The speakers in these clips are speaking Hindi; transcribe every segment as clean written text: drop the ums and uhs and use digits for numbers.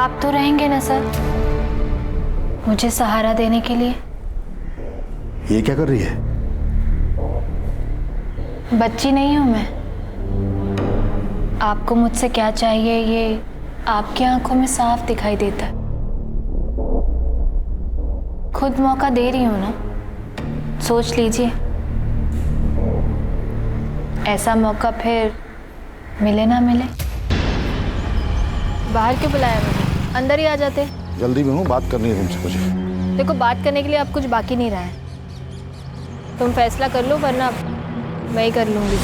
आप तो रहेंगे ना सर, मुझे सहारा देने के लिए? ये क्या कर रही है? बच्ची नहीं हूं मैं। आपको मुझसे क्या चाहिए ये आपकी आंखों में साफ दिखाई देता है। खुद मौका दे रही हूं ना, सोच लीजिए। ऐसा मौका फिर मिले ना मिले। बाहर क्यों बुलाया मुझे? अंदर ही आ जाते। जल्दी में हूँ, बात करनी है तुमसे मुझे। देखो, बात करने के लिए अब कुछ बाकी नहीं रहा है। तुम फैसला कर लो, वरना मैं ही कर लूंगी।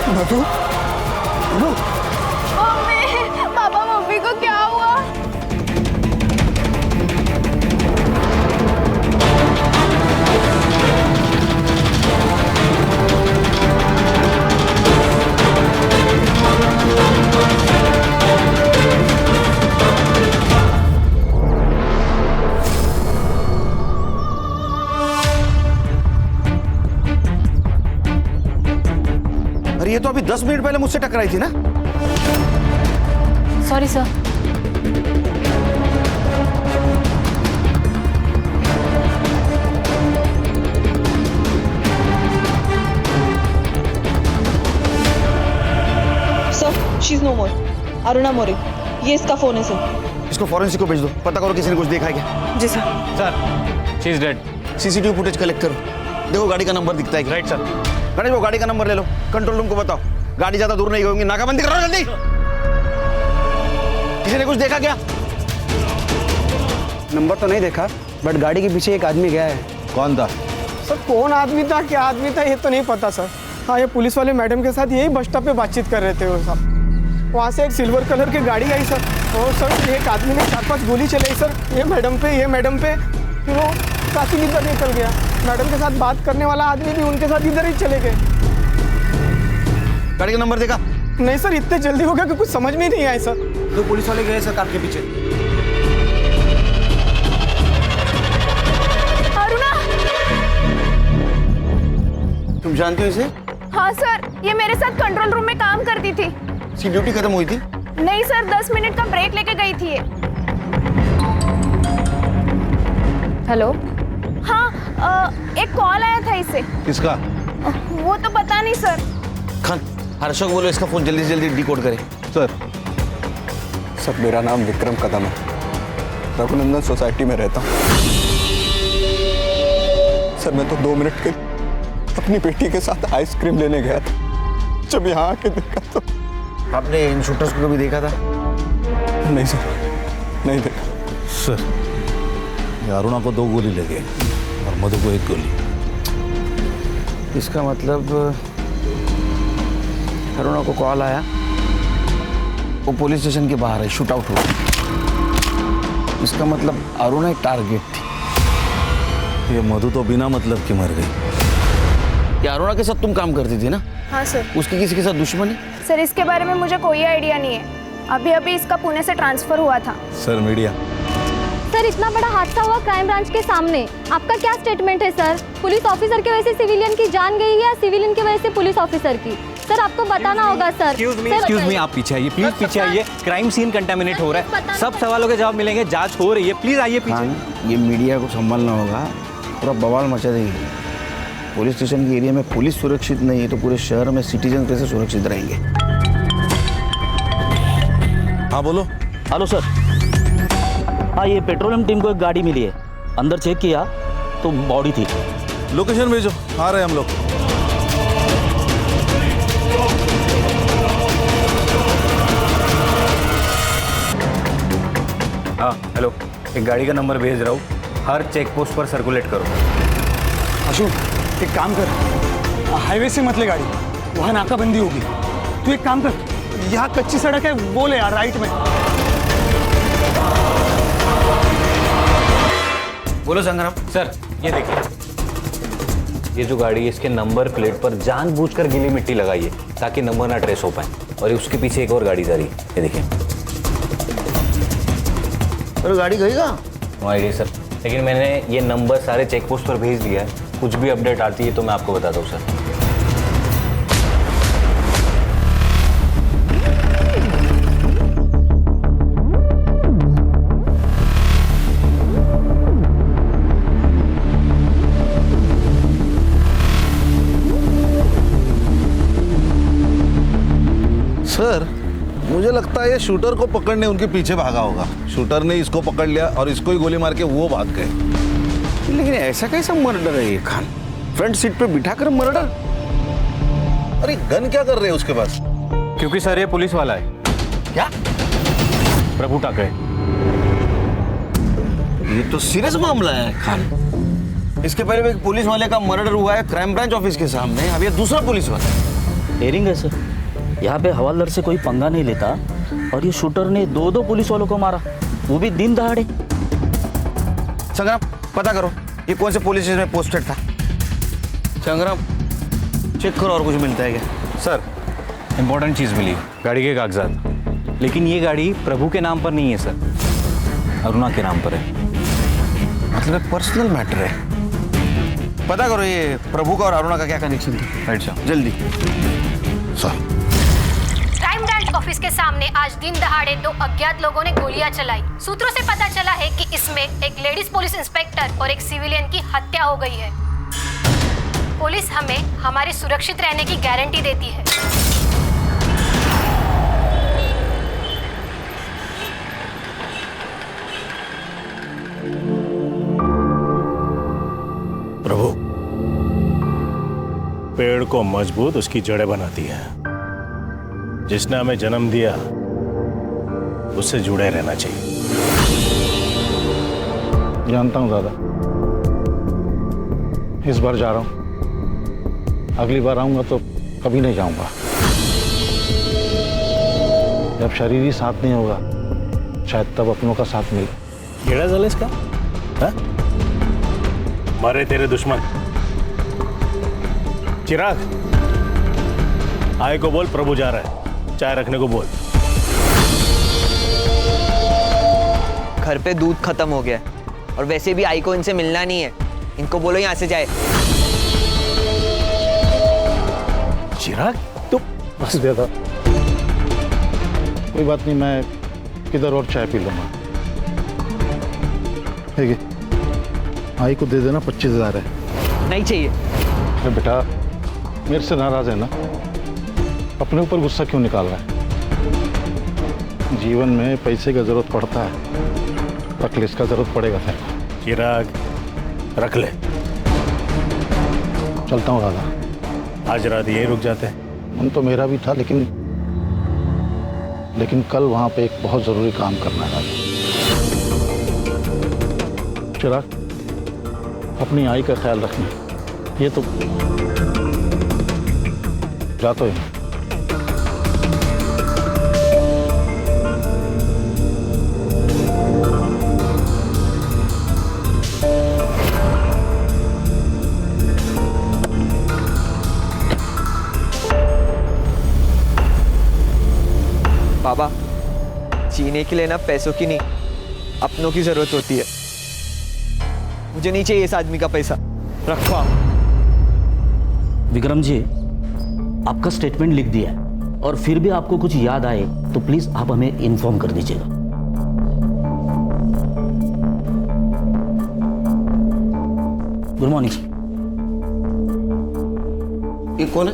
मधु, मम्मी, पापा मम्मी को क्या हुआ? अरे ये तो अभी 10 मिनट पहले मुझसे टकराई थी ना। Sorry sir. Sir, she is no more. Aruna More, ये इसका फोन है सर। इसको फॉरेंसिक को भेज दो, पता करो किसी ने कुछ देखा है क्या। जी sir. Sir, she is dead. CCTV footage collect करो, देखो गाड़ी का नंबर दिखता है क्या। Right sir. गणेश, वो गाड़ी का नंबर ले लो, कंट्रोल रूम को बताओ। गाड़ी ज्यादा दूर नहीं होगी, नाकाबंदी करो जल्दी। किसी ने कुछ देखा क्या? नंबर तो नहीं देखा, बट गाड़ी के पीछे एक आदमी गया है। कौन था? सर कौन आदमी था, क्या आदमी था, ये तो नहीं पता सर। हाँ, ये पुलिस वाले मैडम के साथ यही बस स्टॉप पे बातचीत कर रहे थे वो सब। वहाँ से एक सिल्वर कलर की गाड़ी आई सर, और सर एक आदमी ने 4-5 गोली चलाई सर, ये मैडम पे। फिर वो काफी इधर निकल गया। मैडम के साथ बात करने वाला आदमी भी उनके साथ इधर ही चले गए। गाड़ी का नंबर देखा? नहीं सर, इतने जल्दी हो गया कि कुछ समझ में नहीं आया सर। 2 पुलिस वाले गए सर कार के पीछे। अरुणा! तुम जानती हो इसे? हाँ सर, ये मेरे साथ कंट्रोल रूम में काम करती थी। इसकी ड्यूटी खत्म हुई थी? नहीं सर, 10 मिनट का ब्रेक लेके गई थी ये। हेलो? हाँ, एक कॉल आया था इसे। किसका? वो तो पता नहीं सर। खान, हर्षक बोलो इसका फोन जल्दी से जल्दी डिकोड करे। सर, मेरा नाम विक्रम कदम है, रघुनंदन सोसाइटी में रहता हूँ। सर, मैं तो 2 मिनट के अपनी बेटी के साथ आइसक्रीम लेने गया था, जब यहाँ आके देखा तो। आपने इन शूटर्स को कभी देखा था? नहीं सर, नहीं देखा। सर, ये अरुणा को 2 गोली लगे और मधु को 1 गोली। इसका मतलब अरुणा को कॉल आया, वो पुलिस स्टेशन के बाहर है, शूट आउट हुआ। इसका मतलब अरुणा एक टारगेट थी। ये मधु तो बिना मतलब के मर गई। क्या अरुणा के साथ तुम काम करती थी ना? हाँ सर। उसकी किसी के साथ दुश्मनी? सर, इसके बारे में मुझे कोई आइडिया नहीं है। अभी इसका पुणे से ट्रांसफर हुआ था। Sir, media. सर, इतना बड़ा हादसा हुआ क्राइम ब्रांच के सामने, आपका क्या स्टेटमेंट है सर? पुलिस ऑफिसर की वजह से सिविलियन की जान गई है या सिविलियन की वजह से पुलिस ऑफिसर की? सर, आपको बताना होगा सर। एक्सक्यूज मी, आप पीछे आइए प्लीज, पीछे आइए। क्राइम सीन कंटामिनेट हो रहा है, सब सवालों के जवाब मिलेंगे, जांच हो रही है, प्लीज आइए पीछे। हाँ, ये मीडिया को संभालना होगा, पूरा बवाल मचा देगी। पुलिस स्टेशन के एरिया में पुलिस सुरक्षित नहीं है तो पूरे शहर में सिटीजन कैसे सुरक्षित रहेंगे? हाँ बोलो। Hello sir. हाँ, ये पेट्रोलियम टीम को एक गाड़ी मिली है, अंदर चेक किया तो बॉडी थी। लोकेशन भेजो, आ रहे हैं हम लोग। हाँ हेलो, एक गाड़ी का नंबर भेज रहा हूँ, हर चेक पोस्ट पर सर्कुलेट करो। अशोक एक काम कर, हाईवे से मत ले गाड़ी, वहाँ नाकाबंदी होगी। तू एक काम कर, यहाँ कच्ची सड़क है वो ले यार, राइट में। बोलो संग्राम। सर ये देखिए, ये जो गाड़ी है इसके नंबर प्लेट पर जानबूझकर गीली मिट्टी लगाई है ताकि नंबर ना ट्रेस हो पाए, और उसके पीछे एक और गाड़ी जा रही है, ये देखिए। अरे गाड़ी गई कहाँ? नो आइडिया सर, लेकिन मैंने ये नंबर सारे चेक पोस्ट पर भेज दिया है। कुछ भी अपडेट आती है तो मैं आपको बताता हूँ सर। सर मुझे लगता है ये शूटर को पकड़ने उनके पीछे भागा होगा। शूटर ने इसको पकड़ लिया और इसको ही गोली मार के वो भाग गए। लेकिन ऐसा कैसा मर्डर है ये खान? फ्रंट सीट पे बिठाकर मर्डर? अरे गन क्या कर रहे हैं उसके पास? क्योंकि सर ये पुलिस वाला है। क्या? प्रभु टाकरे। ये तो सीरियस मामला है खान। इसके पहले भी एक पुलिस वाले का मर्डर हुआ है क्राइम ब्रांच ऑफिस के सामने, अब ये दूसरा पुलिस वाला। डेयरिंग है सर, यहाँ पे हवालदार से कोई पंगा नहीं लेता और ये शूटर ने दो पुलिस वालों को मारा, वो भी दिन दहाड़े। संग्राम पता करो ये कौन से पुलिस स्टेशन में पोस्टेड था। संग्राम चेक करो और कुछ मिलता है क्या? सर इंपॉर्टेंट चीज़ मिली, गाड़ी के कागजात, लेकिन ये गाड़ी प्रभु के नाम पर नहीं है सर, अरुणा के नाम पर है। मतलब पर्सनल मैटर है। पता करो ये प्रभु का और अरुणा का क्या कनेक्शन था। राइट सर, जल्दी। सर क्राइम ब्रांच ऑफिस के सामने आज दिन दहाड़े 2 अज्ञात लोगों ने गोलियां चलाई। सूत्रों से पता चला है कि इसमें एक लेडीज पुलिस इंस्पेक्टर और एक सिविलियन की हत्या हो गई है। पुलिस हमें हमारे सुरक्षित रहने की गारंटी देती है। प्रभु, पेड़ को मजबूत उसकी जड़ें बनाती है। जिसने हमें जन्म दिया उससे जुड़े रहना चाहिए। जानता हूँ दादा, इस बार जा रहा हूँ, अगली बार आऊंगा तो कभी नहीं जाऊंगा। जब शरीर ही साथ नहीं होगा शायद तब अपनों का साथ मिले। केड़ा जल इसका? हाँ? मारे तेरे दुश्मन। चिराग, आय को बोल प्रभु जा रहा है, चाय रखने को बोल। घर पे दूध खत्म हो गया और वैसे भी आई को इनसे मिलना नहीं है, इनको बोलो यहाँ से जाए। चिराग तो बस देता, कोई बात नहीं, मैं किधर और चाय पी लूंगा। ठीक है, आई को दे देना, 25,000 है। नहीं चाहिए। अरे बेटा मेरे से नाराज है ना, अपने ऊपर गुस्सा क्यों निकाल रहा है? जीवन में पैसे का जरूरत पड़ता है, रख ले, इसका जरूरत पड़ेगा तेरे को। चिराग रख ले। चलता हूँ दादा। आज रात यहीं रुक जाते हैं। मन तो मेरा भी था, लेकिन कल वहाँ पे एक बहुत ज़रूरी काम करना था। चिराग अपनी आई का ख्याल रखना। ये तो जाता ही। बाबा, जीने के लिए ना पैसों की नहीं, अपनों की जरूरत होती है। मुझे नहीं चाहिए इस आदमी का पैसा, रखो आप। विक्रम जी, आपका स्टेटमेंट लिख दिया है और फिर भी आपको कुछ याद आए तो प्लीज आप हमें इन्फॉर्म कर दीजिएगा। Good morning sir. ये कौन है?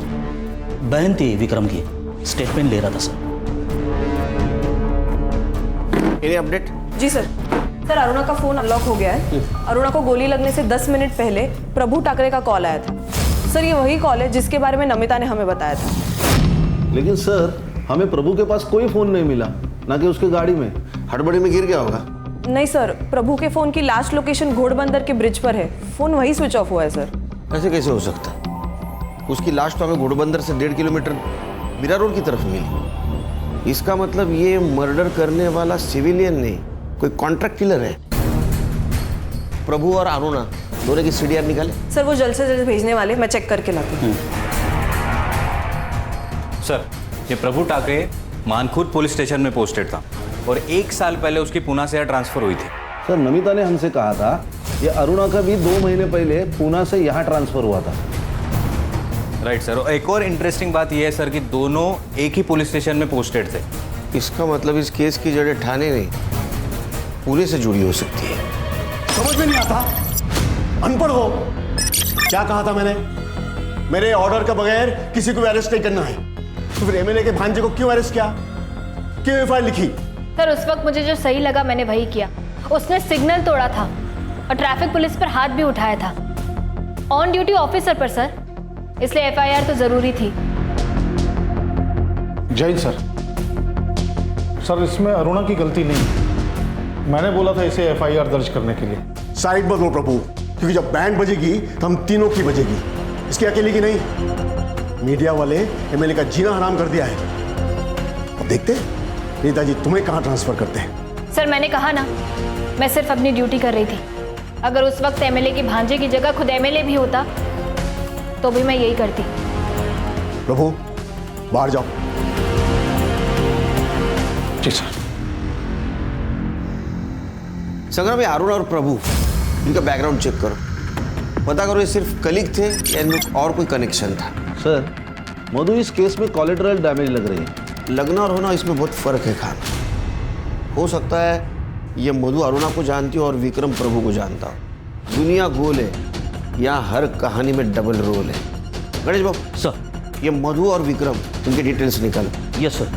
बहन थी विक्रम की, स्टेटमेंट ले रहा था सर। Any update? जी सर, सर अरुणा का फोन अनलॉक हो गया है। अरुणा को गोली लगने से 10 मिनट पहले प्रभु टाकरे का कॉल आया था। सर ये वही कॉल है जिसके बारे में नमिता ने हमें बताया था। लेकिन सर हमें प्रभु के पास कोई फोन नहीं मिला, ना कि उसके गाड़ी में। हड़बड़ी में गिर गया होगा। नहीं सर, प्रभु के फोन की लास्ट लोकेशन घोड़बंदर के ब्रिज पर है। फोन वही स्विच ऑफ हुआ है सर। ऐसे कैसे हो सकता? उसकी लाश तो हमें घोड़बंदर से 1.5 किलोमीटर मीरा रोड की तरफ मिली। इसका मतलब ये मर्डर करने वाला सिविलियन नहीं, कोई कॉन्ट्रैक्ट किलर है। प्रभु और अरुणा दोनों की सीडीआर निकाले। सर वो जल्द से जल्द भेजने वाले, मैं चेक करके लाती हूँ। सर ये प्रभु टाकरे मानखुर्द पुलिस स्टेशन में पोस्टेड था और 1 साल पहले उसकी पूना से यहाँ ट्रांसफर हुई थी। सर नमिता ने हमसे कहा था ये अरुणा का भी 2 महीने पहले पूना से यहाँ ट्रांसफर हुआ था। Right sir. और एक और इंटरेस्टिंग बात यह है सर कि दोनों एक ही पुलिस स्टेशन में पोस्टेड थे। इसका मतलब इस केस की जड़ें ठाणे नहीं, पूरे से जुड़ी हो सकती है। समझ में नहीं आता, अनपढ़ हो। क्या कहा था मैंने? मेरे ऑर्डर के बगैर किसी को अरेस्ट नहीं करना है। तो फिर एमएलए के भांजे को क्यों अरेस्ट किया, क्यों एफआईआर लिखी? सर उस वक्त मुझे जो सही लगा मैंने वही किया। उसने सिग्नल तोड़ा था और ट्रैफिक पुलिस पर हाथ भी उठाया था, ऑन ड्यूटी ऑफिसर पर सर, इसलिए एफआईआर तो जरूरी थी। जय सर। सर इसमें अरुणा की गलती नहीं, मैंने बोला था इसे एफआईआर दर्ज करने के लिए। साइड बदलो प्रभु, क्योंकि जब बैंड बजेगी तो हम तीनों की बजेगी, इसकी अकेले की नहीं। मीडिया वाले एमएलए का जीना हराम कर दिया है। अब देखते नेताजी तुम्हें कहां ट्रांसफर करते हैं। सर मैंने कहा ना, मैं सिर्फ अपनी ड्यूटी कर रही थी। अगर उस वक्त एमएलए की भांजे की जगह खुद एमएलए भी होता तो भी मैं यही करती। प्रभु बाहर जाओ। जी सर। संग्राम में अरुण और प्रभु इनका बैकग्राउंड चेक करो, पता करो ये सिर्फ कलीग थे या इनमें और कोई कनेक्शन था। सर मधु इस केस में कोलेटरल डैमेज लग रही है। लगना और होना इसमें बहुत फर्क है खान। हो सकता है ये मधु अरुणा को जानती हो और विक्रम प्रभु को जानता हो। दुनिया गोल है, यहाँ हर कहानी में डबल रोल है। गणेश बाबू सर। ये मधु और विक्रम, इनके डिटेल्स निकाल। Yes sir.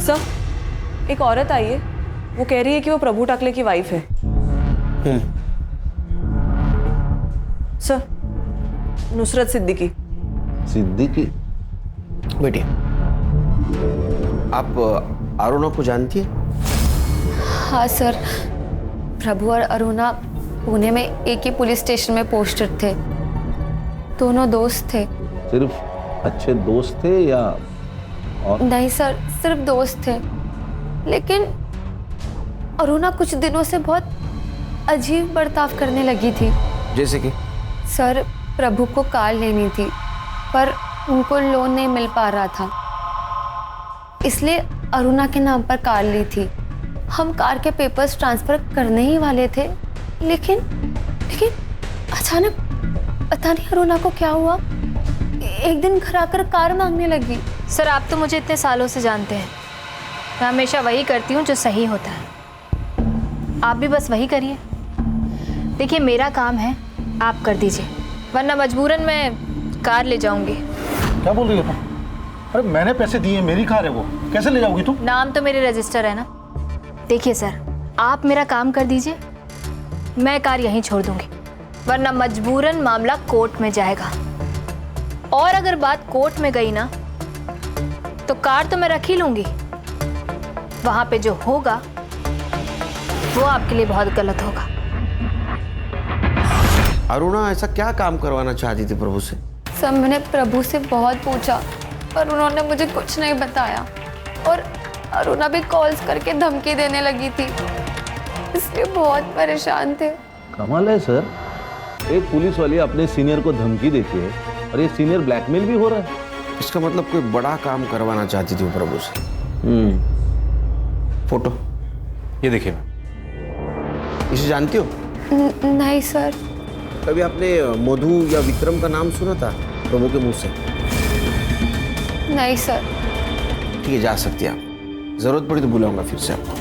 सर एक औरत आई है, वो कह रही है कि वो प्रभु टाकले की वाइफ है। सर नुसरत सिद्दीकी। सिद्दीकी? बेटी आप अरुणा को जानती है? हाँ सर, प्रभु और अरुणा पुणे में एक ही पुलिस स्टेशन में पोस्टेड थे। दोनों दोस्त थे। सिर्फ अच्छे दोस्त थे या और? नहीं सर, सिर्फ दोस्त थे। लेकिन अरुणा कुछ दिनों से बहुत अजीब बर्ताव करने लगी थी। जैसे कि? सर प्रभु को कार लेनी थी पर उनको लोन नहीं मिल पा रहा था, इसलिए अरुणा के नाम पर कार ली थी। हम कार के पेपर्स ट्रांसफर करने ही वाले थे, लेकिन अचानक पता नहीं अरुणा को क्या हुआ, एक दिन घर आकर कार मांगने लगी। सर आप तो मुझे इतने सालों से जानते हैं, मैं हमेशा वही करती हूँ जो सही होता है। आप भी बस वही करिए। देखिए मेरा काम है, आप कर दीजिए, वरना मजबूरन मैं कार ले जाऊंगी। क्या बोल रही हो तुम? अरे मैंने पैसे दिए, मेरी कार है, वो कैसे ले जाओगी तुम? नाम तो मेरे रजिस्टर है ना। देखिए सर, आप मेरा काम कर दीजिए, मैं कार यहीं छोड़ दूंगी, वरना मजबूरन मामला कोर्ट में जाएगा। और अगर बात कोर्ट में गई ना तो कार तो मैं रख ही लूंगी, वहां पे जो होगा वो आपके लिए बहुत गलत होगा। अरुणा ऐसा क्या काम करवाना चाहती थी प्रभु से? सर मैंने प्रभु से बहुत पूछा पर उन्होंने मुझे कुछ नहीं बताया, और अरुणा भी कॉल्स करके धमकी देने लगी थी, इसलिए बहुत परेशान थे। कमाल है सर, एक पुलिस वाली अपने सीनियर को धमकी देती है और ये सीनियर ब्लैकमेल भी हो रहा है। इसका मतलब कोई बड़ा काम करवाना चाहती थी वो प्रभु से। फोटो ये देखिए। इसे जानती हो? नहीं सर। कभी आपने मधु या विक्रम का नाम सुना था प्रभु के मुंह से? नहीं सर। ठीक है, जा सकती हैं आप, जरूरत पड़ी तो बुलाऊंगा फिर से आपको।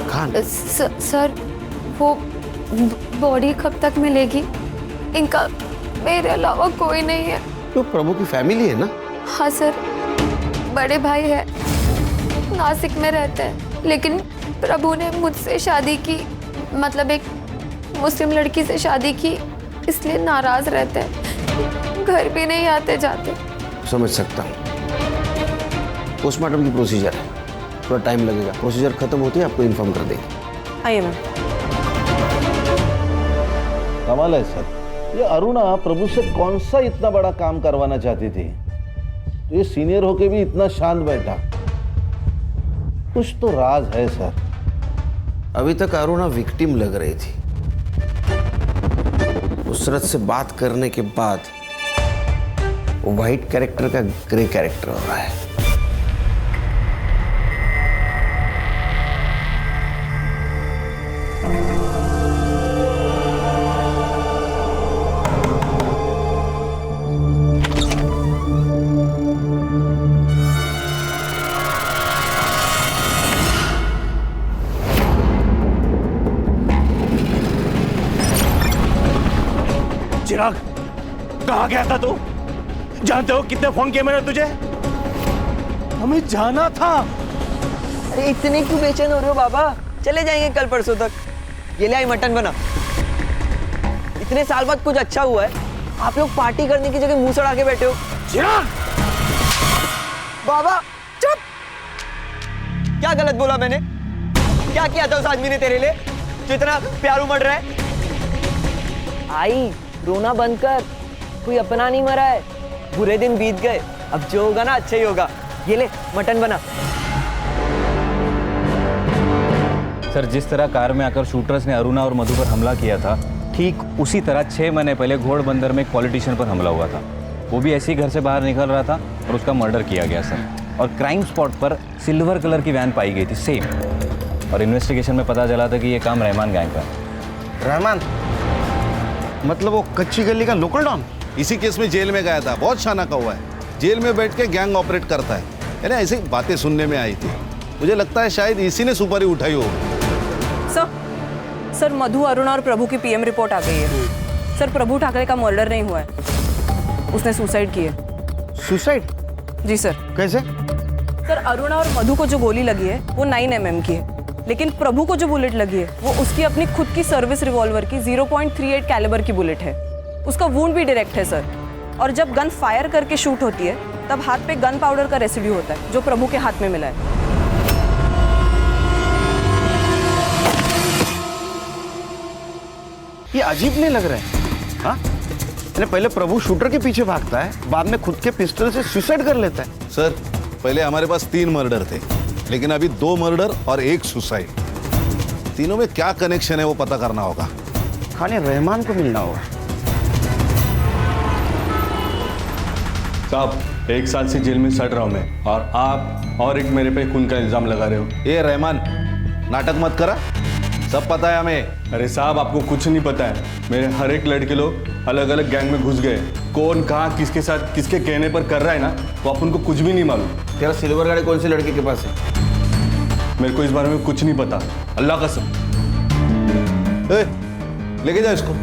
खान सर वो बॉडी कब तक मिलेगी? इनका मेरे अलावा कोई नहीं है। तो प्रभु की फैमिली है ना? हाँ सर। बड़े भाई है, नासिक में रहते हैं, लेकिन प्रभु ने मुझसे शादी की, मतलब एक मुस्लिम लड़की से शादी की, इसलिए नाराज रहते हैं, घर भी नहीं आते जाते। समझ सकता हूँ। पोस्टमार्टम की प्रोसीजर है, थोड़ा टाइम लगेगा। प्रोसीजर खत्म होती है आपको इन्फॉर्म कर देंगे। आइए मैम। कमाल है सर, ये अरुणा प्रभु से कौन सा इतना बड़ा काम करवाना चाहती थी, तो ये सीनियर होके भी इतना शांत बैठा। कुछ तो राज है सर। अभी तक अरुणा विक्टिम लग रही थी, नुसरत से बात करने के बाद वो व्हाइट कैरेक्टर का ग्रे कैरेक्टर हो रहा है। चिराग, कहाँ गया था तू? जानते हो कितने फोन किए मैंने तुझे? हमें जाना था। अरे इतने क्यों बेचैन हो रहे हो बाबा? चले जाएंगे कल परसों तक। ये ले आई मटन बना। इतने साल बाद कुछ अच्छा हुआ है, आप लोग पार्टी करने की जगह मुंह सड़ा के बैठे हो। चिराग! बाबा चुप! क्या गलत बोला मैंने? क्या किया था उस आदमी ने तेरे लिए जो इतना प्यार उमड़ रहा है? आई, रोना बंद कर, कोई अपना नहीं मरा है, बुरे दिन बीत गए, अब जो होगा ना अच्छा ही होगा। ये ले मटन बना। सर, जिस तरह कार में आकर शूटर्स ने अरुणा और मधु पर हमला किया था, ठीक उसी तरह 6 महीने पहले घोड़बंदर में एक पॉलिटिशियन पर हमला हुआ था। वो भी ऐसे ही घर से बाहर निकल रहा था और उसका मर्डर किया गया सर। और क्राइम स्पॉट पर सिल्वर कलर की वैन पाई गई थी, सेम। और इन्वेस्टिगेशन में पता चला था कि ये काम रहमान गैंग का है। रहमान मतलब वो कच्ची गली का लोकल डॉन? इसी केस में जेल में गया था, बहुत शाना का हुआ है। जेल में बैठ के गैंग ऑपरेट करता है। यानी ऐसी बातें सुनने में आई थी, मुझे लगता है शायद इसी ने सुपारी उठाई हो। सर, मधु, अरुणा और प्रभु की पीएम रिपोर्ट आ गई है। सर, प्रभु ठाकरे का मर्डर नहीं हुआ है, उसने सुसाइड की है। सुसाइड? जी सर। कैसे? सर, अरुणा और मधु को जो गोली लगी है वो 9 mm की है, लेकिन प्रभु को जो बुलेट लगी है वो उसकी अपनी खुद की सर्विस रिवॉल्वर की 0.38 कैलिबर की बुलेट है। उसका वुंड भी डायरेक्ट है सर। और जब गन फायर करके शूट होती है तब हाथ पे गन पाउडर का रेसिड्यू होता है जो प्रभु के हाथ में मिला है। ये अजीब नहीं लग रहा है? हाँ, पहले प्रभु शूटर के पीछे भागता है, बाद में खुद के पिस्टल से सुसाइड कर लेता है। सर, पहले हमारे पास 3 मर्डर थे, लेकिन अभी 2 मर्डर और 1 सुसाइड। तीनों में क्या कनेक्शन है वो पता करना होगा। खाली रहमान को मिलना होगा। साहब, 1 साल से जेल में सड़ रहा हूं मैं, और आप और एक मेरे पे खून का इल्जाम लगा रहे हो। ये रहमान, नाटक मत करा, सब पता है हमें। अरे साहब, आपको कुछ नहीं पता है। मेरे हर एक लड़के लोग अलग अलग गैंग में घुस गए। कौन कहाँ किसके साथ किसके कहने पर कर रहा है ना, तो अपन को कुछ भी नहीं मालूम। तेरा सिल्वर गाड़ी कौन सी लड़के के पास है? मेरे को इस बारे में कुछ नहीं पता, अल्लाह कसम। लेके जाओ इसको।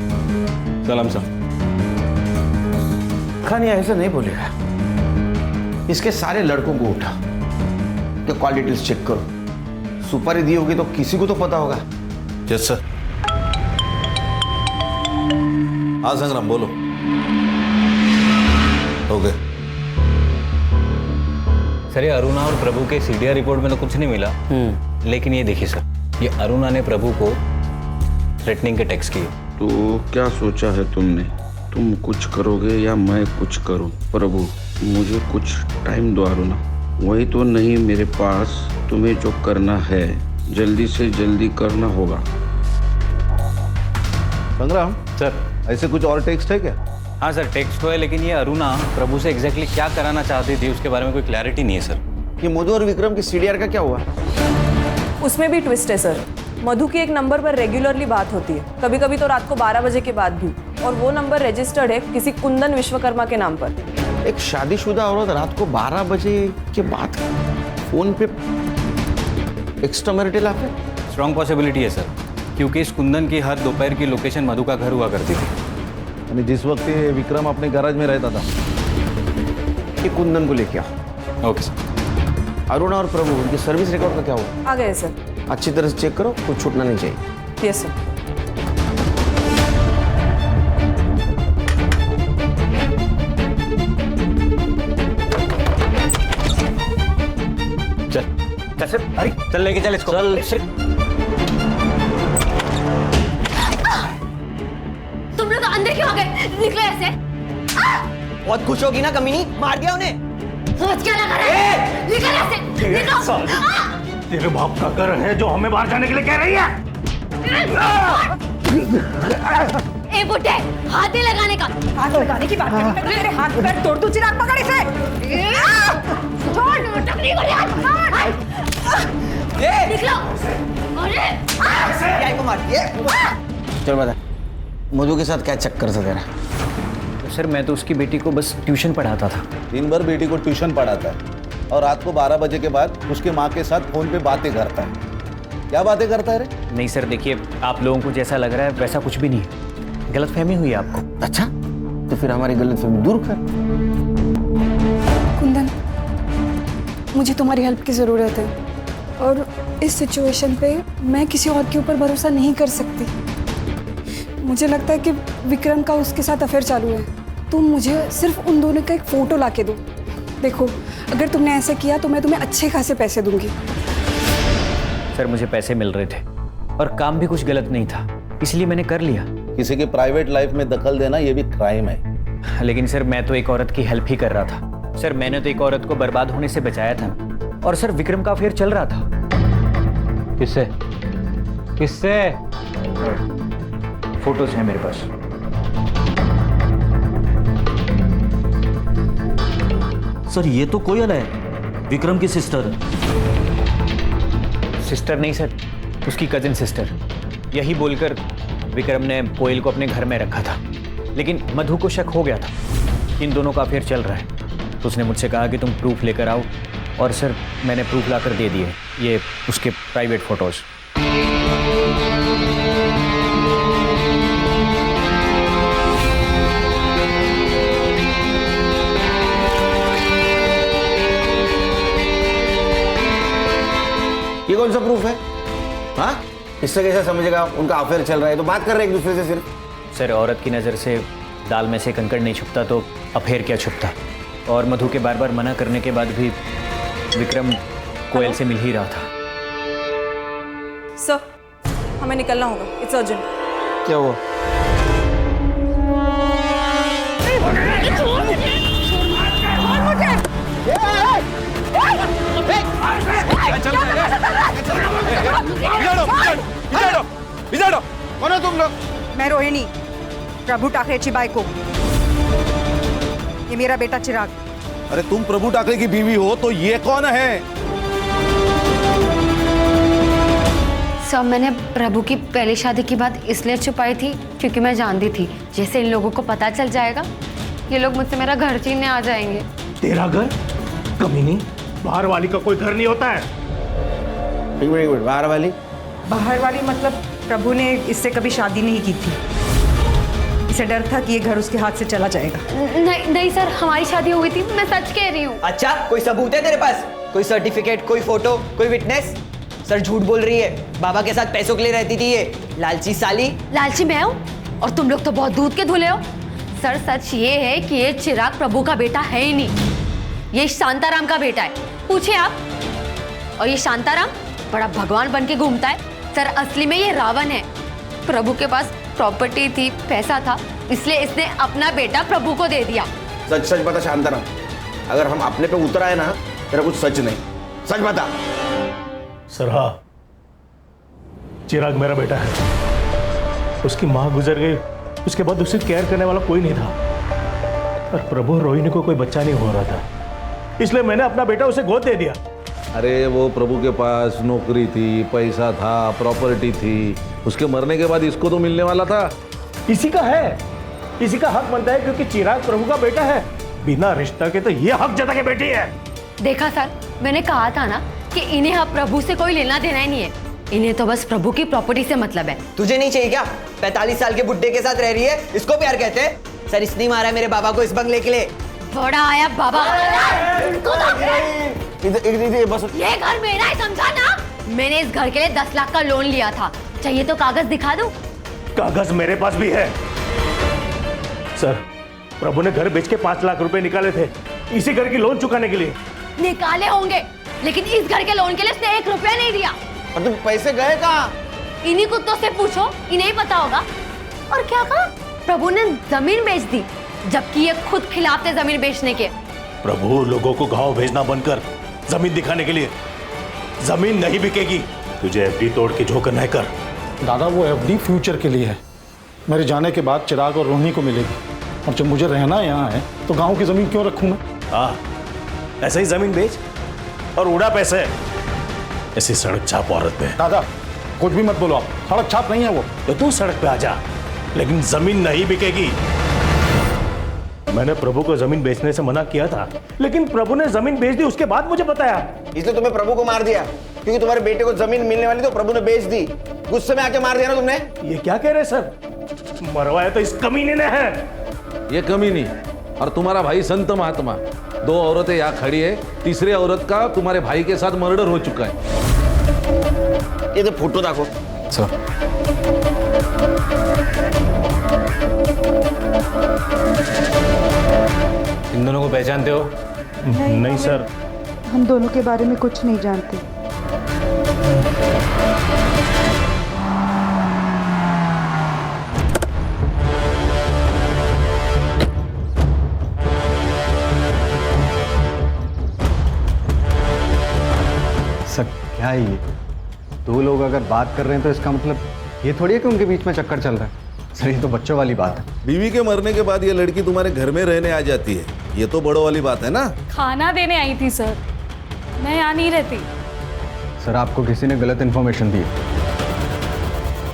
सलाम साहब। खान ये ऐसा नहीं बोलेगा। इसके सारे लड़कों को उठा तो कॉल डिटेल्स चेक करो। सुपारी दी होगी तो किसी को तो पता होगा। Yes sir. हाँ संग्राम, बोलो। ओके सर, ये अरुणा और प्रभु के सीडीआर रिपोर्ट में तो कुछ नहीं मिला, लेकिन ये देखिए सर, ये अरुणा ने प्रभु को थ्रेटनिंग के टेक्स्ट किए। तो क्या सोचा है तुमने? तुम कुछ करोगे या मैं कुछ करूं? प्रभु, मुझे कुछ टाइम दो अरुणा। वही तो नहीं मेरे पास। तुम्हें जो करना है जल्दी से जल्दी करना होगा। संग्राम सर, ऐसे कुछ और टेक्स्ट है क्या? हाँ सर, टेक्स्ट तो है, लेकिन ये अरुणा प्रभु से एग्जैक्टली क्या कराना चाहती थी उसके बारे में कोई क्लैरिटी नहीं है सर। ये मधु और विक्रम की सीडीआर का क्या हुआ? उसमें भी ट्विस्ट है सर। मधु की एक नंबर पर रेगुलरली बात होती है, कभी कभी तो रात को 12 बजे के बाद भी, और वो नंबर रजिस्टर्ड है किसी कुंदन विश्वकर्मा के नाम पर। एक शादीशुदा औरत रात को 12 बजे के बाद फोन पे extra marital affair? Strong possibility है सर, क्योंकि इस कुंदन की हर दोपहर की लोकेशन मधु का घर हुआ करती थी। यानी जिस वक्त ये विक्रम अपने गैराज में रहता था। ये कुंदन को लेके आओ। Okay sir. अरुणा और प्रभु उनके सर्विस रिकॉर्ड का क्या हुआ? आ गए सर। अच्छी तरह से चेक करो, कुछ छूटना नहीं चाहिए। Yes sir. चल अरे चल लेके चल इसको। चल तुम लोग अंदर क्यों आ गए? निकलो ऐसे। बहुत खुश होगी ना कमीनी, मार दिया उन्हें। सोच क्या लगा रहा है? निकल ऐसे, निकलो। तेरे बाप का घर है जो हमें बाहर जाने के लिए कह रही है। ए बुड्ढे, हाथ नहीं लगाने का। हाथ लगाने की बात करनी है, तेरे हाथ पैर तोड़ दूं। चिराग पकड़ इसे। छोड़, टकली को यार। निकलो। अरे क्या को मारती है? चल बता, मधु के साथ क्या चक्कर था तेरा? सर मैं तो उसकी बेटी को बस ट्यूशन पढ़ाता था। दिन भर बेटी को ट्यूशन पढ़ाता है और रात को 12 बजे के बाद उसके माँ के साथ फोन पे बातें करता है। क्या बातें करता है रे? नहीं सर देखिए, आप लोगों को जैसा लग रहा है वैसा कुछ भी नहीं है, गलतफहमी हुई है आपको। अच्छा, तो फिर हमारी गलतफहमी दूर कर। कुंदन, मुझे तुम्हारी हेल्प की ज़रूरत है और इस सिचुएशन पे मैं किसी और के ऊपर भरोसा नहीं कर सकती। मुझे लगता है कि विक्रम का उसके साथ अफेयर चालू है। तुम मुझे सिर्फ उन दोनों का एक फ़ोटो ला के दो। देखो, अगर तुमने ऐसा किया तो मैं तुम्हें अच्छे खासे पैसे दूंगी। सर मुझे पैसे मिल रहे थे और काम भी कुछ गलत नहीं था, इसलिए मैंने कर लिया। किसी के प्राइवेट लाइफ में दखल देना ये भी क्राइम है। लेकिन सर मैं तो एक औरत की हेल्प ही कर रहा था। सर मैंने तो एक औरत को बर्बाद होने से बचाया था। और सर विक्रम का अफेयर चल रहा था। किससे? किससे? फोटोज हैं मेरे पास। सर ये तो कोयल है, विक्रम की सिस्टर। सिस्टर नहीं सर, उसकी कजिन सिस्टर। यही बोलकर विक्रम ने कोयल को अपने घर में रखा था, लेकिन मधु को शक हो गया था इन दोनों का अफेयर चल रहा है। तो उसने मुझसे कहा कि तुम प्रूफ लेकर आओ, और सर मैंने प्रूफ लाकर दे दिए, ये उसके प्राइवेट फोटोज। ये कौन सा प्रूफ है? हाँ, इससे कैसे समझेगा उनका अफेयर चल रहा है? तो बात कर रहे हैं एक दूसरे से सिर्फ। सर औरत की नज़र से दाल में से कंकड़ नहीं छुपता, तो अफेयर क्या छुपता? और मधु के बार बार मना करने के बाद भी विक्रम कोयल से मिल ही रहा था। सर, हमें निकलना होगा, इट्स अर्जेंट। क्या हुआ? कौन हो तुम लोग? मैं रोहिणी, प्रभु टाकरेची बायको। ये मेरा बेटा चिराग। अरे तुम प्रभु टाकरे की बीवी हो तो ये कौन है? सब मैंने प्रभु की पहली शादी की बात इसलिए छुपाई थी क्योंकि मैं जानती थी जैसे इन लोगों को पता चल जाएगा ये लोग मुझसे मेरा घर छीनने आ जाएंगे। तेरा घर? कमीनी, बाहर वाली का कोई घर नहीं होता है। एक मिनट, बाहर वाली? बाहर वाली मतलब प्रभु ने इससे कभी शादी नहीं की थी। इसे डर था कि ये घर उसके हाथ से चला जाएगा। नहीं नहीं सर, हमारी शादी हुई थी, मैं सच कह रही हूँ। अच्छा, कोई सबूत है तेरे पास? कोई सर्टिफिकेट, कोई फोटो, कोई विटनेस? सर झूठ बोल रही है, बाबा के साथ पैसों के लिए रहती थी ये लालची साली। लालची मैं हूँ और तुम लोग तो बहुत दूध के धुले हो। सर सच ये है कि ये चिराग प्रभु का बेटा है ही नहीं, ये शांताराम का बेटा है, पूछे आप। और ये शांताराम बड़ा भगवान बन के घूमता है। सर असली में ये रावण है। प्रभु के पास प्रॉपर्टी थी, पैसा था, इसलिए इसने अपना बेटा प्रभु को दे दिया। सच सच बता शांताराम, अगर हम अपने पे उतर आए ना, तेरा कुछ सच नहीं, सच बता। सर हाँ, चिराग मेरा बेटा है। उसकी माँ गुजर गई, उसके बाद उसे केयर करने वाला कोई नहीं था। और प्रभु और रोहिणी को कोई बच्चा नहीं हो रहा था, इसलिए मैंने अपना बेटा उसे गोद दे दिया। अरे वो प्रभु के पास नौकरी थी, पैसा था, प्रॉपर्टी थी, उसके मरने के बाद इसको तो मिलने वाला था। इसी का है, इसी का हक बनता है क्योंकि चिराग प्रभु का बेटा है। बिना रिश्ता के तो ये हक जता के बेटी है। देखा सर, मैंने कहा था ना कि इन्हें अब प्रभु से कोई लेना देना ही नहीं है, इन्हें तो बस प्रभु की प्रॉपर्टी से मतलब है। तुझे नहीं चाहिए क्या? 45 साल के बुड्ढे के साथ रह रही है, इसको प्यार कहते हैं? सर इसने मारा मेरे बाबा को इस बंगले के लिए। बड़ा आया बाबा। इधर बस। ये घर मेरा है, समझा ना? मैंने इस घर के लिए 10 लाख का लोन लिया था। चाहिए तो कागज दिखा दूं? कागज मेरे पास भी है सर। प्रभु ने घर बेच के 5 लाख रुपए निकाले थे इसी घर की लोन चुकाने के लिए। निकाले होंगे, लेकिन इस घर के लोन के लिए उसने 1 रुपया नहीं दिया। और तुम पैसे गए कहाँ? इन्हीं कुत्तों से पूछो, इन्हें ही पता होगा। और क्या कहा? प्रभु ने जमीन बेच दी, जबकि ये खुद खिलाफ थे जमीन बेचने के। प्रभु लोगों को घाव भेजना बंद कर, जमीन दिखाने के लिए। जमीन नहीं बिकेगी, तुझे एफडी तोड़ के जो करना है कर। दादा वो एफडी फ्यूचर के लिए है। मेरे जाने के बाद चिराग और रोहिणी को मिलेगी, और जब मुझे रहना यहाँ है तो गांव की जमीन क्यों रखूं मैं? हाँ, ऐसे ही जमीन बेच और उड़ा पैसे ऐसी सड़क छाप औरत पे। दादा कुछ भी मत बोलो आप, सड़क छाप नहीं है वो। तो तू सड़क पे आ जा, लेकिन जमीन नहीं बिकेगी। मैंने प्रभु को जमीन बेचने से मना किया था, लेकिन प्रभु ने जमीन बेच दी, उसके बाद मुझे बताया। इसलिए तुम्हें प्रभु को मार दिया, क्योंकि तुम्हारे बेटे को जमीन मिलने वाली तो प्रभु ने बेच दी। गुस्से में आके मार दिया ना तुमने। ये क्या कह रहे सर? मरवाया तो इस कमीने ने है। ये कमीनी और तुम्हारा भाई संत महात्मा, 2 औरतें यहाँ खड़ी है। तीसरी औरत का तुम्हारे भाई के साथ मर्डर हो चुका है। ये तो फोटो देखो सर। इन दोनों को पहचानते हो? नहीं सर, हम दोनों के बारे में कुछ नहीं जानते। सर क्या है ये? 2 लोग अगर बात कर रहे हैं तो इसका मतलब ये थोड़ी है कि उनके बीच में चक्कर चल रहा है। सर ये तो बच्चों वाली बात है। बीवी के मरने के बाद ये लड़की तुम्हारे घर में रहने आ जाती है, ये तो बड़ों वाली बात है ना। खाना देने आई थी सर, मैं यहाँ नहीं रहती। सर आपको किसी ने गलत इन्फॉर्मेशन दी,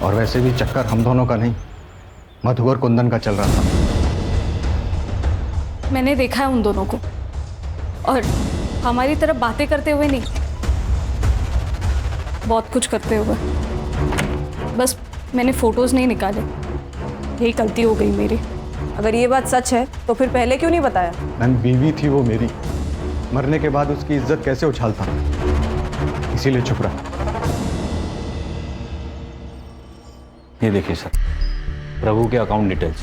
और वैसे भी चक्कर हम दोनों का नहीं, मधु और कुंदन का चल रहा था। मैंने देखा है उन दोनों को, और हमारी तरफ बातें करते हुए नहीं, बहुत कुछ करते हुए। बस मैंने फोटोज नहीं निकाले, यही गलती हो गई मेरी। अगर ये बात सच है तो फिर पहले क्यों नहीं बताया? मैम बीवी थी वो मेरी, मरने के बाद उसकी इज्जत कैसे उछालता, इसीलिए चुप रहा। ये देखिए सर, प्रभु के अकाउंट डिटेल्स।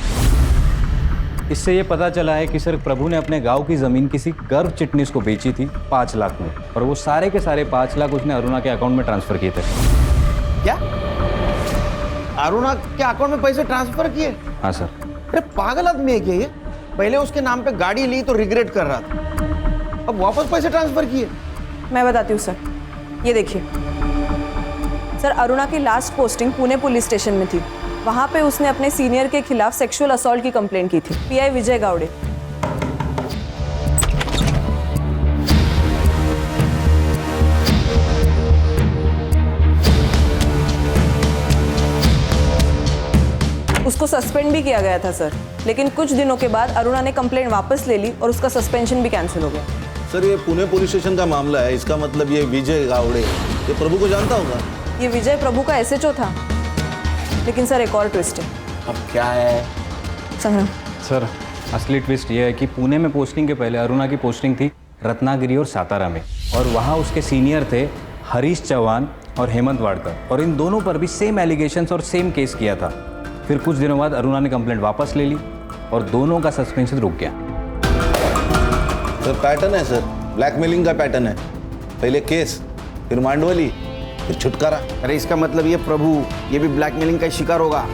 इससे ये पता चला है कि सर प्रभु ने अपने गांव की जमीन किसी गर्भ चिटनीस को बेची थी 5 लाख में, और वो सारे के सारे 5 लाख उसने अरुणा के अकाउंट में ट्रांसफर किए थे। क्या अरुणा के अकाउंट में पैसे ट्रांसफर किए? हाँ सर। अरे पागल आदमी है क्या ये? पहले उसके नाम पे गाड़ी ली तो रिग्रेट कर रहा था, अब वापस पैसे ट्रांसफर किए। मैं बताती हूँ सर, ये देखिए सर, अरुणा की last posting Pune police station में थी। वहाँ पे उसने अपने सीनियर के खिलाफ सेक्सुअल असॉल्ट की कंप्लेंट की थी। पीआई विजय गावड़े। उसको सस्पेंड भी किया गया था सर, लेकिन कुछ दिनों के बाद अरुणा ने कंप्लेंट वापस ले ली और उसका सस्पेंशन भी कैंसिल हो गया। सर ये पुणे पुलिस स्टेशन का मामला है, इसका मतलब ये विजय गावड़े ये प्रभु को जानता होगा। ये विजय प्रभु का एसएचओ था, लेकिन सर एक और ट्विस्ट है। अब क्या है संग्राम? सर असली ट्विस्ट ये है कि पुणे में पोस्टिंग के पहले अरुणा की पोस्टिंग थी रत्नागिरी और सातारा में, और वहाँ उसके सीनियर थे हरीश चौहान और हेमंत वाडकर, और इन दोनों पर भी सेम एलिगेशंस और सेम केस किया था। फिर कुछ दिनों बाद अरुणा ने कंप्लेंट वापस ले ली और दोनों का सस्पेंशन रुक गया। सर पैटर्न है सर, ब्लैकमेलिंग का पैटर्न है। पहले केस, फिर मांडवली, फिर छुटकारा। अरे इसका मतलब ये प्रभु ये भी ब्लैकमेलिंग का शिकार होगा।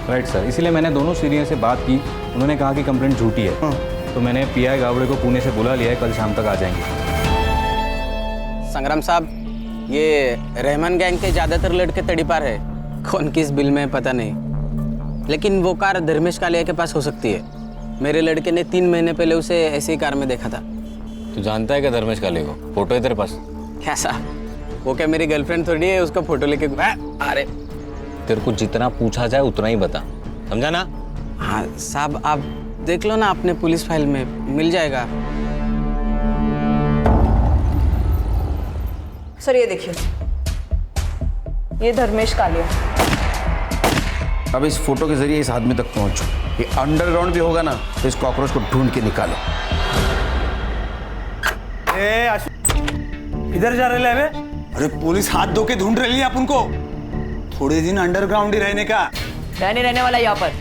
राइट सर, इसीलिए मैंने दोनों सीनियर से बात की, उन्होंने कहा कि कंप्लेंट झूठी है। तो मैंने पीआई गावड़े को पुणे से बुला लिया है, कल शाम तक आ जाएंगे। संग्राम साहब, ये रहमान गैंग के ज़्यादातर लड़के तड़ीपार है, कौन किस बिल में पता नहीं, लेकिन वो कार धर्मेश कालिया के पास हो सकती है। मेरे लड़के ने 3 महीने पहले उसे ऐसी कार में देखा था। तू जानता है क्या धर्मेश कालिया को? फोटो है तेरे पास? क्या साहब, वो क्या मेरी गर्लफ्रेंड थोड़ी है उसका फोटो लेके? अरे तेरे को जितना पूछा जाए उतना ही बता, समझा ना? हाँ साहब, आप देख लो ना अपने पुलिस फाइल में, मिल जाएगा। सर ये देखिए, ये धर्मेश कालिया। अब इस फोटो के जरिए इस आदमी तक पहुंचो। ये अंडरग्राउंड भी होगा ना तो इस कॉकरोच को ढूंढ के निकालो। किधर जा रहे हैं? अरे पुलिस हाथ धो के ढूंढ रही है अपन को। थोड़े दिन अंडरग्राउंड ही रहने का। रहने वाला यहाँ पर।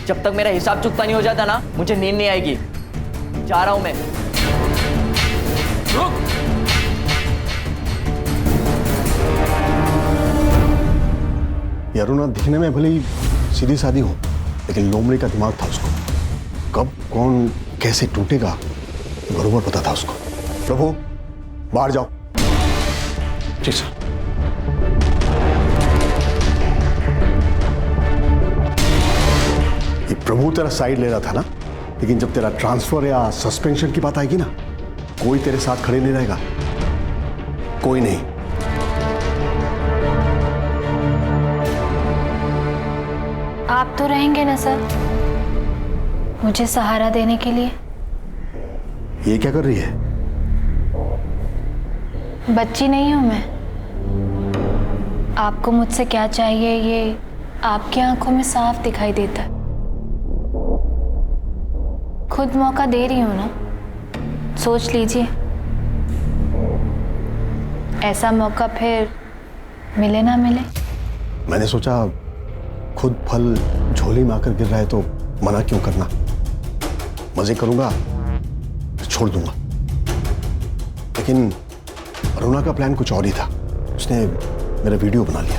जब तक मेरा हिसाब चुकता नहीं हो जाता ना, मुझे नींद नहीं आएगी। जा रहा हूं मैं। रुक। ये अरुणा दिखने में भले ही सीधी सादी हो, लेकिन लोमड़ी का दिमाग था उसको। कब कौन कैसे टूटेगा बरोबर पता था उसको। प्रभु बाहर जाओ। जी सर। ये प्रभु तेरा साइड ले रहा था ना, लेकिन जब तेरा ट्रांसफर या सस्पेंशन की बात आएगी ना, कोई तेरे साथ खड़े नहीं रहेगा, कोई नहीं। आप तो रहेंगे ना सर, मुझे सहारा देने के लिए? ये क्या कर रही है? बच्ची नहीं हूं मैं। आपको मुझसे क्या चाहिए ये आपकी आंखों में साफ दिखाई देता है। खुद मौका दे रही हूं ना, सोच लीजिए। ऐसा मौका फिर मिले ना मिले। मैंने सोचा खुद फल झोली में आकर गिर रहा है तो मना क्यों करना। मजे करूंगा छोड़ दूंगा, लेकिन अरुणा का प्लान कुछ और ही था। उसने मेरा वीडियो बना लिया।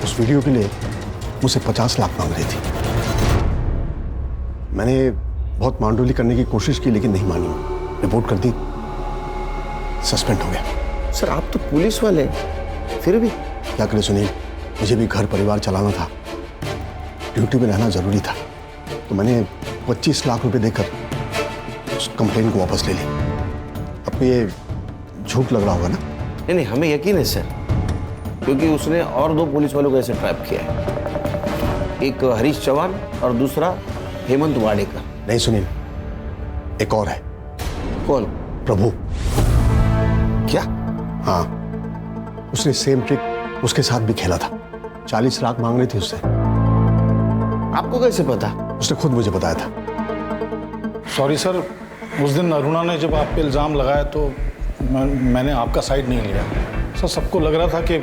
उस वीडियो के लिए मुझसे 50 लाख मांग रही थी। मैंने बहुत मांडोली करने की कोशिश की, लेकिन नहीं मानी। रिपोर्ट कर दी, सस्पेंड हो गया। सर आप तो पुलिस वाले, फिर भी क्या करें सुनील, मुझे भी घर परिवार चलाना था, ड्यूटी में रहना जरूरी था, तो मैंने 25 लाख रुपए देकर उस कंप्लेन को वापस ले ली। अब ये झूठ लग रहा होगा ना? नहीं, हमें यकीन है सर, क्योंकि उसने और 2 पुलिस वालों को ऐसे ट्रैप किया है, एक हरीश चौहान और दूसरा हेमंत वाडेकर। नहीं सुनील, एक और है। कौन? प्रभु। क्या? हाँ, उसने सेम ट्रिक उसके साथ भी खेला था। 40 लाख मांग रही थी उससे। आपको कैसे पता? उसने खुद मुझे बताया था। सॉरी सर, उस दिन अरुणा ने जब आप पे इल्ज़ाम लगाया तो मैंने आपका साइड नहीं लिया। सर सबको लग रहा था कि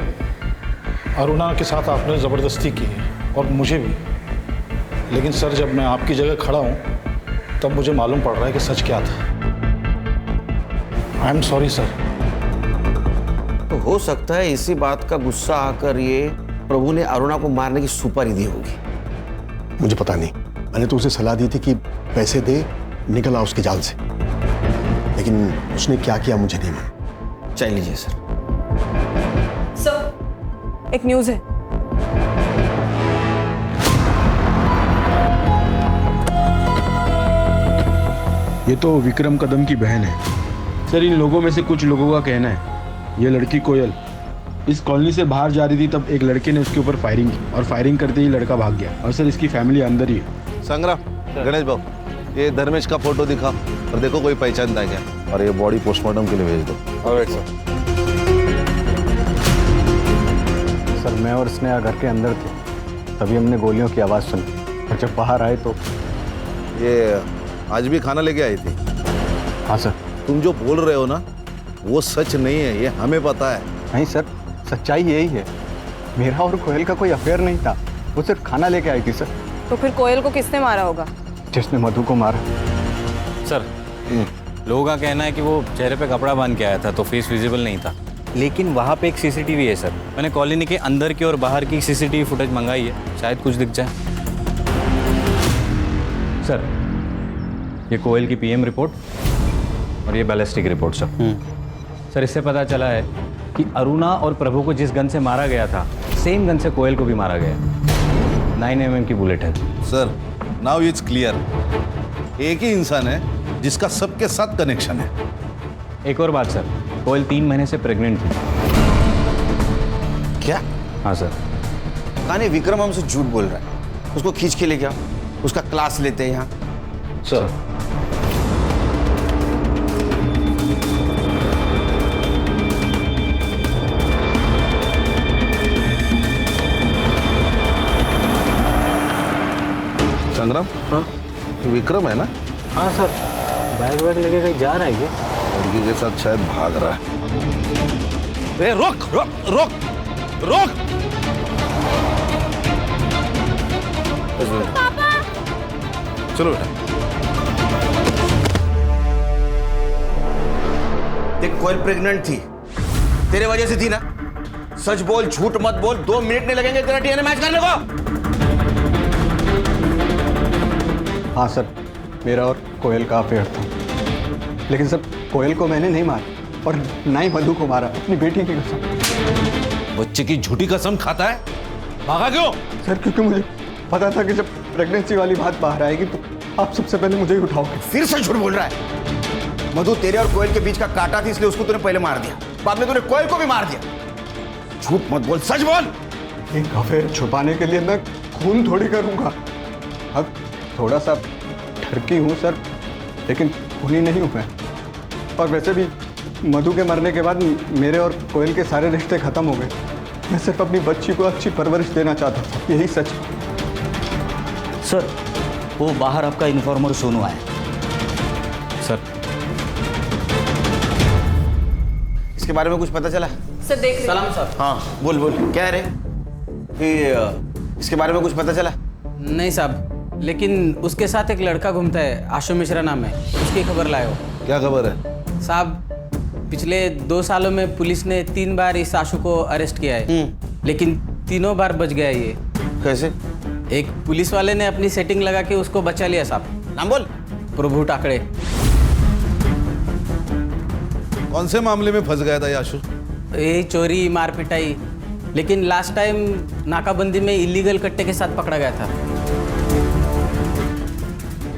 अरुणा के साथ आपने ज़बरदस्ती की है, और मुझे भी। लेकिन सर जब मैं आपकी जगह खड़ा हूँ तब मुझे मालूम पड़ रहा है कि सच क्या था। I am sorry sir. तो हो सकता है इसी बात का गुस्सा आकर ये प्रभु ने अरुणा को मारने की सुपारी दी होगी। मुझे पता नहीं, मैंने तो उसे सलाह दी थी कि पैसे दे, निकल आ उसके जाल से, लेकिन उसने क्या किया मुझे नहीं मालूम। चल लीजिए सर। सर एक न्यूज़ है। ये तो विक्रम कदम की बहन है। सर इन लोगों में से कुछ लोगों का कहना है ये लड़की कोयल इस कॉलोनी से बाहर जा रही थी, तब एक लड़के ने उसके ऊपर फायरिंग की और फायरिंग करते ही लड़का भाग गया। और सर इसकी फैमिली अंदर ही है। संग्राम, गणेश बाबू ये धर्मेश का फोटो दिखा और देखो कोई पहचानता है क्या, और ये बॉडी पोस्टमार्टम के लिए भेज दो। Alright sir. सर मैं और स्नेहा घर के अंदर थे, तभी हमने गोलियों की आवाज़ सुनी, और जब बाहर आए तो ये आज भी खाना लेके आई थी? हाँ सर। तुम जो बोल रहे हो ना वो सच नहीं है, ये हमें पता है। नहीं सर, सच्चाई यही है, मेरा और कोयल का कोई अफेयर नहीं था, वो सिर्फ खाना लेके आई थी सर। तो फिर कोयल को किसने मारा होगा? जिसने मधु को मारा। सर लोगों का कहना है कि वो चेहरे पे कपड़ा बांध के आया था तो फेस विजिबल नहीं था, लेकिन वहाँ पे एक सीसीटीवी है सर। मैंने कॉलोनी के अंदर की और बाहर की सीसीटीवी फुटेज मंगाई है, शायद कुछ दिख जाए। सर ये कोयल की पीएम रिपोर्ट और ये बैलिस्टिक रिपोर्ट सर इससे पता चला है कि अरुणा और प्रभु को जिस गन से मारा गया था सेम गन से कोयल को भी मारा गया। 9 mm की बुलेट है। सर नाउ इट्स क्लियर, एक ही इंसान है जिसका सबके साथ कनेक्शन है। एक और बात सर, कोयल 3 महीने से प्रेग्नेंट थी। क्या? हाँ सर। कहानी विक्रम हमसे झूठ बोल रहा है। उसको खींच के लेके आओ, उसका क्लास लेते हैं यहाँ। सर। संग्राम, हाँ विक्रम है ना? हाँ सर, बैग वैग लेके कहीं जा रहा है क्या? लड़की के साथ शायद भाग रहा है। ए, रोक रोक रोक रोक! पापा! चलो बेटा। देख, कोयल प्रेग्नेंट थी, तेरे वजह से थी ना। सच बोल, झूठ मत बोल, 2 मिनट नहीं लगेंगे तेरा डीएनए मैच करने को। हाँ सर, मेरा और कोयल का अफेयर था, लेकिन सर कोयल को मैंने नहीं मारा और ना ही मधु को मारा, अपनी बेटी की कसम। बच्चे की झूठी कसम खाता है, भागा क्यों? सर क्योंकि मुझे पता था कि जब प्रेगनेंसी वाली बात बाहर आएगी तो आप सबसे पहले मुझे ही उठाओगे। फिर से झूठ बोल रहा है। मधु तेरे और कोयल के बीच का कांटा थी, इसलिए उसको तूने पहले मार दिया, बाद में तूने कोयल को भी मार दिया। झूठ मत बोल, सच बोल। एक अफेयर छुपाने के लिए मैं खून थोड़ी करूंगा। अब थोड़ा सा ठरकी हूँ सर, लेकिन खूनी नहीं हूँ मैं। और वैसे भी मधु के मरने के बाद मेरे और कोयल के सारे रिश्ते खत्म हो गए। मैं सिर्फ अपनी बच्ची को अच्छी परवरिश देना चाहता था, यही सच। सर, वो बाहर आपका इन्फॉर्मर सोनू आया। सर, इसके बारे में कुछ पता चला? सर देख सलाम सर। हाँ बोल बोल, क्या है रे? इसके बारे में कुछ पता चला? नहीं साहब, लेकिन उसके साथ एक लड़का घूमता है, आशु मिश्रा नाम है, उसकी खबर लाए हो। क्या खबर है? साहब, पिछले 2 सालों में पुलिस ने 3 बार इस आशु को अरेस्ट किया है, लेकिन तीनों बार बच गया ये। कैसे? एक पुलिस वाले ने अपनी सेटिंग लगा के उसको बचा लिया साहब। नाम बोल। प्रभु टाकड़े। कौन से मामले में फंस गया था याशु? यही चोरी मार पिटाई, लेकिन लास्ट टाइम नाकाबंदी में इलीगल कट्टे के साथ पकड़ा गया था।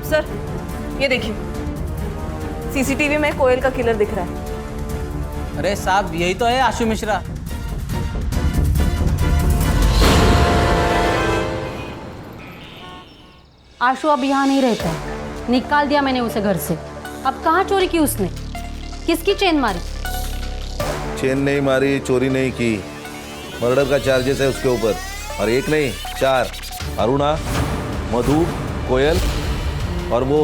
सर ये देखिए, सीसीटीवी में कोयल का किलर दिख रहा है। अरे साहब, यही तो है आशु मिश्रा। आशु अब यहाँ नहीं रहता, निकाल दिया मैंने उसे घर से। अब कहाँ चोरी की उसने? किसकी चेन मारी? चेन नहीं मारी, चोरी नहीं की, मर्डर का चार्जेस है उसके ऊपर, और 1 नहीं 4। अरुणा, मधु, कोयल और वो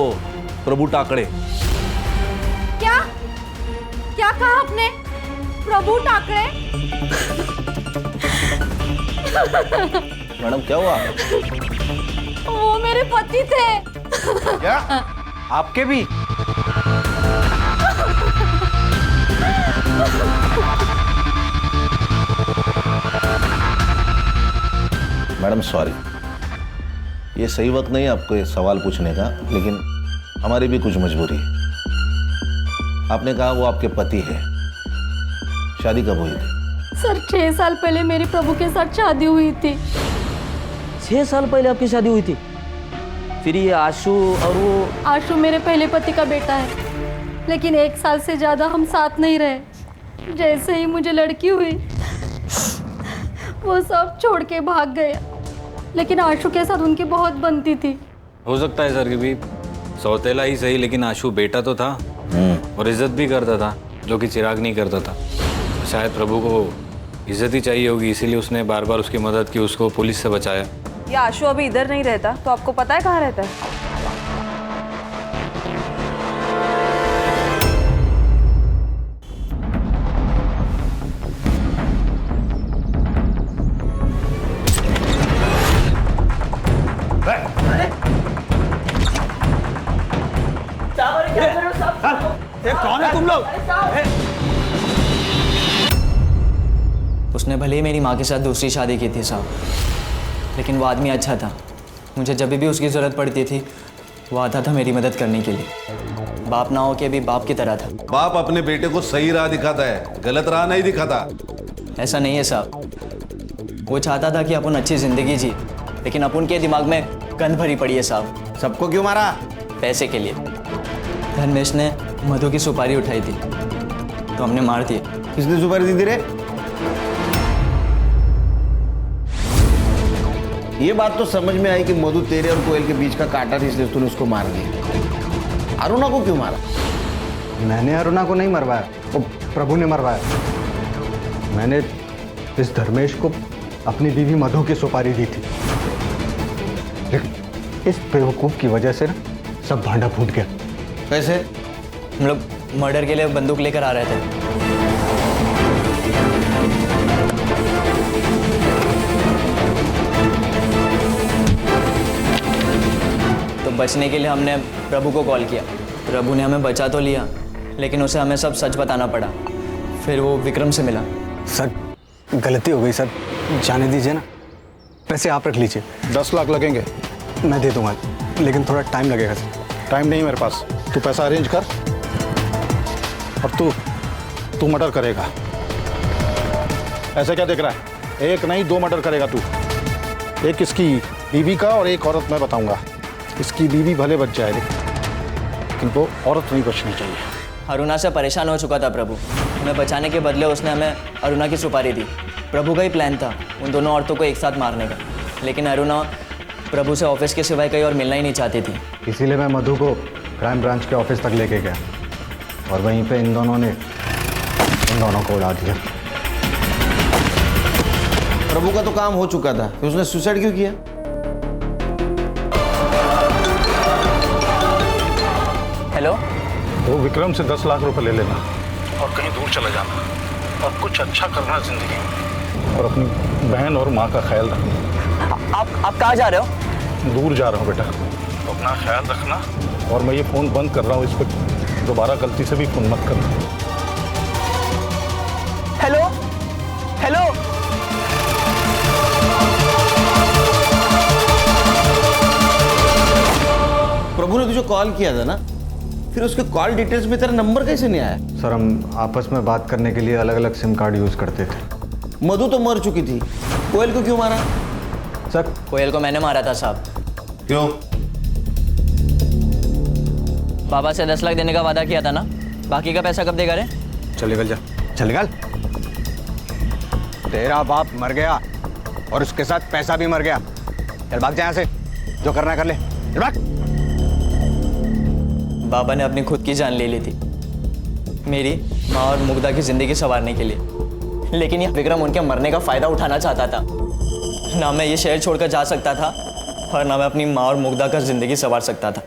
प्रभु टाकड़े। क्या क्या कहा आपने? प्रभु टाकड़े? मैडम क्या हुआ? वो मेरे पति थे। क्या? आपके भी? मैडम सॉरी, ये सही वक्त नहीं है आपको ये सवाल पूछने का, लेकिन हमारी भी कुछ मजबूरी है। आपने कहा वो आपके पति है, शादी कब हुई थी? सर 6 साल पहले मेरे प्रभु के साथ शादी हुई थी। 6 साल पहले आपकी शादी हुई थी? फिर ये आशु और वो? आशु मेरे पहले पति का बेटा है, लेकिन 1 साल से ज़्यादा हम साथ नहीं रहे। जैसे ही मुझे लड़की हुई वो सब छोड़ के भाग गया, लेकिन आशु के साथ उनकी बहुत बनती थी। हो सकता है सर कि भी सौतेला ही सही, लेकिन आशु बेटा तो था और इज्जत भी करता था, जो कि चिराग नहीं करता था। शायद प्रभु को इज्जत ही चाहिए होगी, इसीलिए उसने बार बार उसकी मदद की, उसको पुलिस से बचाया। ये आशु अभी इधर नहीं रहता, तो आपको पता है कहाँ रहता है? कौन है तुम लोग? उसने भले ही मेरी माँ के साथ दूसरी शादी की थी साहब, लेकिन वो आदमी अच्छा था। मुझे जब भी उसकी ज़रूरत पड़ती थी वो आता था मेरी मदद करने के लिए। बाप ना हो के भी बाप की तरह था। बाप अपने बेटे को सही राह दिखाता है, गलत राह नहीं दिखाता। ऐसा नहीं है साहब, वो चाहता था कि अपन अच्छी ज़िंदगी जी, लेकिन अपन के दिमाग में गंद भरी पड़ी है साहब। सबको क्यों मारा? पैसे के लिए। धर्मेश ने मधु की सुपारी उठाई थी तो हमने मार दिया। किसने सुपारी दी थी रे? ये बात तो समझ में आई कि मधु तेरे और कोयल के बीच का काटा थी, इसलिए तूने उसको मार दिया। अरुणा को क्यों मारा? मैंने अरुणा को नहीं मरवाया, वो प्रभु ने मरवाया। मैंने इस धर्मेश को अपनी बीवी मधु की सुपारी दी थी, लेकिन इस बेवकूफ की वजह से ना सब भांडा फूट गया। कैसे? हम लोग मर्डर के लिए बंदूक लेकर आ रहे थे। तो बचने के लिए हमने प्रभु को कॉल किया। प्रभु ने हमें बचा तो लिया, लेकिन उसे हमें सब सच बताना पड़ा। फिर वो विक्रम से मिला। सर गलती हो गई सर, जाने दीजिए ना। पैसे आप रख लीजिए। 10 लाख लगेंगे। मैं दे दूंगा, लेकिन थोड़ा टाइम लगेगा सर। टाइम नहीं मेरे पास, तू पैसा अरेंज कर और तू मर्डर करेगा। ऐसे क्या देख रहा है? एक नहीं 2 मर्डर करेगा तू। एक इसकी बीवी का और एक औरत मैं बताऊंगा। इसकी बीवी भले बच जाए, लेकिन वो औरत नहीं बचनी चाहिए। अरुणा से परेशान हो चुका था प्रभु। हमें बचाने के बदले उसने हमें अरुणा की सुपारी दी। प्रभु का ही प्लान था उन दोनों औरतों को एक साथ मारने का, लेकिन अरुणा प्रभु से ऑफिस के सिवाय कहीं और मिलना ही नहीं चाहती थी। इसीलिए मैं मधु को क्राइम ब्रांच के ऑफिस तक लेके गया और वहीं पे इन दोनों को उड़ा दिया। प्रभु का तो काम हो चुका था, फिर उसने सुसाइड क्यों किया? हेलो, वो विक्रम से 10 लाख रुपए ले लेना और कहीं दूर चले जाना और कुछ अच्छा करना जिंदगी में, और अपनी बहन और माँ का ख्याल रखना। आप कहाँ जा रहे हो? दूर जा रहा हूँ बेटा, तो अपना ख्याल रखना। और मैं ये फ़ोन बंद कर रहा हूँ, इस पर दोबारा गलती से भी फ़ोन मत करना। हेलो हेलो, प्रभु ने तुझे कॉल किया था ना, फिर उसके कॉल डिटेल्स में तेरा नंबर कैसे नहीं आया? सर हम आपस में बात करने के लिए अलग अलग सिम कार्ड यूज़ करते थे। मधु तो मर चुकी थी, कोयल को क्यों मारा? सर कोयल को मैंने मारा था साहब। क्यों? बाबा से 10 लाख देने का वादा किया था ना, बाकी का पैसा कब देगा रे? चल निकल जा, चल निकल। तेरा बाप मर गया और उसके साथ पैसा भी मर गया। चल भाग जा यहाँ से, जो करना है कर ले, चल भाग। बाबा ने अपनी खुद की जान ले ली थी, मेरी माँ और मुग्धा की जिंदगी संवारने के लिए, लेकिन यह विक्रम उनके मरने का फायदा उठाना चाहता था। ना मैं ये शहर छोड़कर जा सकता था और ना मैं अपनी माँ और मुग्धा का जिंदगी संवार सकता था।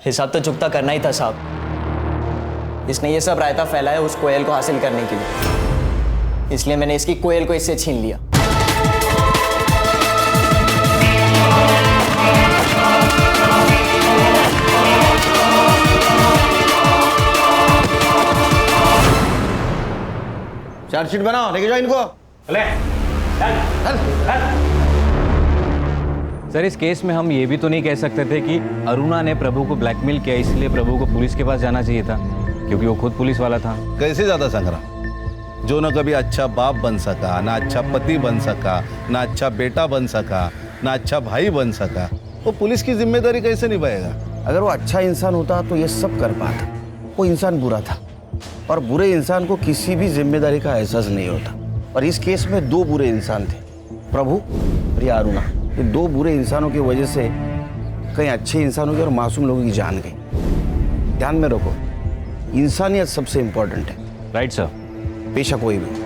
हिसाब तो चुकता करना ही था साहब। इसने ये सब रायता फैलाया उस कोयल को हासिल करने के लिए, इसलिए मैंने इसकी कोयल को इससे छीन लिया। चार्जशीट बनाओ, लेके जाओ इनको। सर इस केस में हम ये भी तो नहीं कह सकते थे कि अरुणा ने प्रभु को ब्लैकमेल किया, इसलिए प्रभु को पुलिस के पास जाना चाहिए था, क्योंकि वो खुद पुलिस वाला था। कैसे ज़्यादा संग्राम, जो न कभी अच्छा बाप बन सका, ना अच्छा पति बन सका, ना अच्छा बेटा बन सका, ना अच्छा भाई बन सका, वो पुलिस की जिम्मेदारी कैसे निभाएगा? अगर वो अच्छा इंसान होता तो ये सब कर पाता। वो इंसान बुरा था और बुरे इंसान को किसी भी जिम्मेदारी का एहसास नहीं होता। और इस केस में 2 बुरे इंसान थे, प्रभु और ये अरुणा। ये 2 बुरे इंसानों की वजह से कई अच्छे इंसानों की और मासूम लोगों की जान गई। ध्यान में रखो, इंसानियत सबसे इंपॉर्टेंट है। Right sir. पेशा कोई भी।